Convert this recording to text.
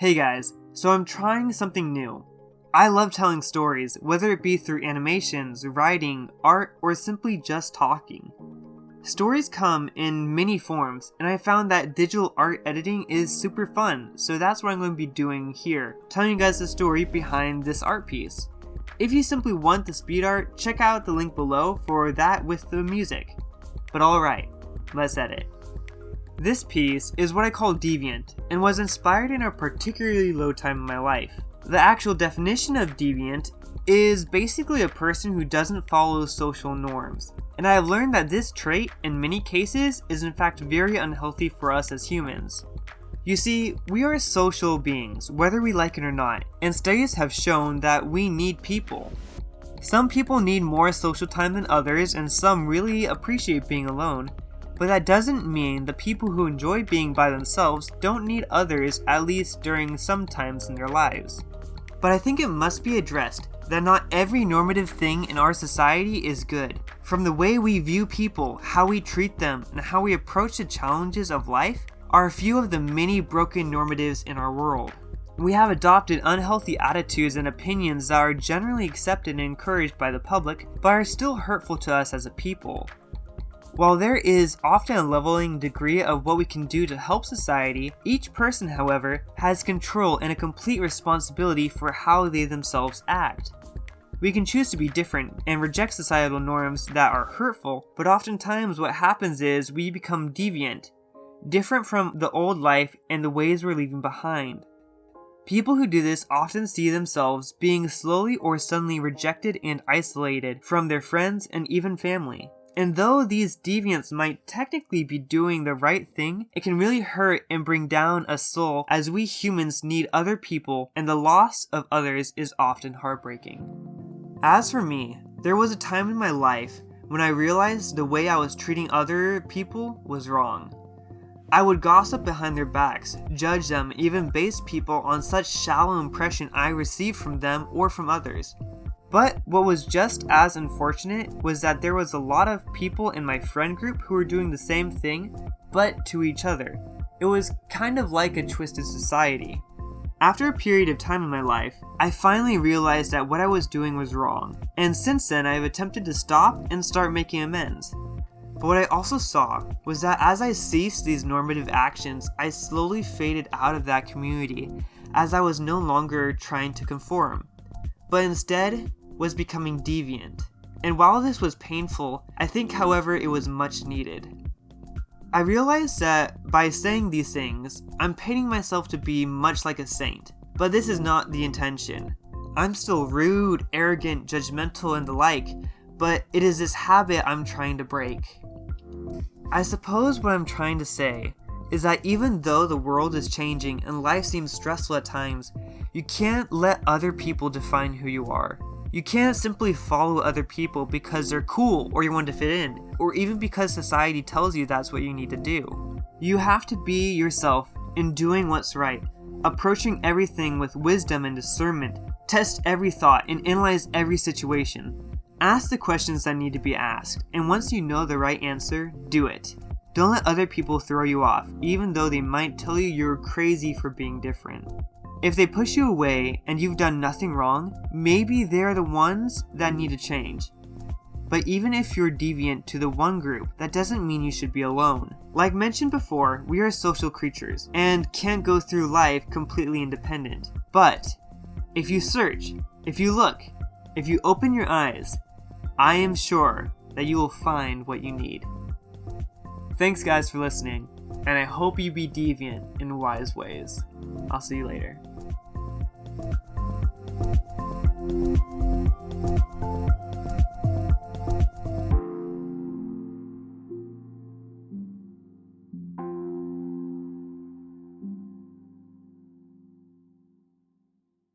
Hey guys, so I'm trying something new. I love telling stories, whether it be through animations, writing, art, or simply just talking. Stories come in many forms, and I found that digital art editing is super fun, so that's what I'm going to be doing here, telling you guys the story behind this art piece. If you simply want the speed art, check out the link below for that with the music. But alright, let's edit. This piece is what I call Deviant, and was inspired in a particularly low time in my life. The actual definition of deviant is basically a person who doesn't follow social norms, and I have learned that this trait, in many cases, is in fact very unhealthy for us as humans. You see, we are social beings, whether we like it or not, and studies have shown that we need people. Some people need more social time than others, and some really appreciate being alone. But that doesn't mean the people who enjoy being by themselves don't need others, at least during some times in their lives. But I think it must be addressed that not every normative thing in our society is good. From the way we view people, how we treat them, and how we approach the challenges of life are a few of the many broken normatives in our world. We have adopted unhealthy attitudes and opinions that are generally accepted and encouraged by the public, but are still hurtful to us as a people. While there is often a leveling degree of what we can do to help society, each person, however, has control and a complete responsibility for how they themselves act. We can choose to be different and reject societal norms that are hurtful, but oftentimes what happens is we become deviant, different from the old life and the ways we're leaving behind. People who do this often see themselves being slowly or suddenly rejected and isolated from their friends and even family. And though these deviants might technically be doing the right thing, it can really hurt and bring down a soul, as we humans need other people and the loss of others is often heartbreaking. As for me, there was a time in my life when I realized the way I was treating other people was wrong. I would gossip behind their backs, judge them, even base people on such shallow impression I received from them or from others. But what was just as unfortunate was that there was a lot of people in my friend group who were doing the same thing, but to each other. It was kind of like a twisted society. After a period of time in my life, I finally realized that what I was doing was wrong, and since then I have attempted to stop and start making amends. But what I also saw was that as I ceased these normative actions, I slowly faded out of that community, as I was no longer trying to conform, but instead was becoming deviant. And while this was painful, I think, however, it was much needed. I realized that by saying these things, I'm painting myself to be much like a saint, but this is not the intention. I'm still rude, arrogant, judgmental, and the like, but it is this habit I'm trying to break. I suppose what I'm trying to say is that even though the world is changing and life seems stressful at times, you can't let other people define who you are. You can't simply follow other people because they're cool or you want to fit in, or even because society tells you that's what you need to do. You have to be yourself in doing what's right, approaching everything with wisdom and discernment, test every thought and analyze every situation. Ask the questions that need to be asked, and once you know the right answer, do it. Don't let other people throw you off, even though they might tell you you're crazy for being different. If they push you away and you've done nothing wrong, maybe they're the ones that need to change. But even if you're deviant to the one group, that doesn't mean you should be alone. Like mentioned before, we are social creatures and can't go through life completely independent. But if you search, if you look, if you open your eyes, I am sure that you will find what you need. Thanks guys for listening, and I hope you be deviant in wise ways. I'll see you later.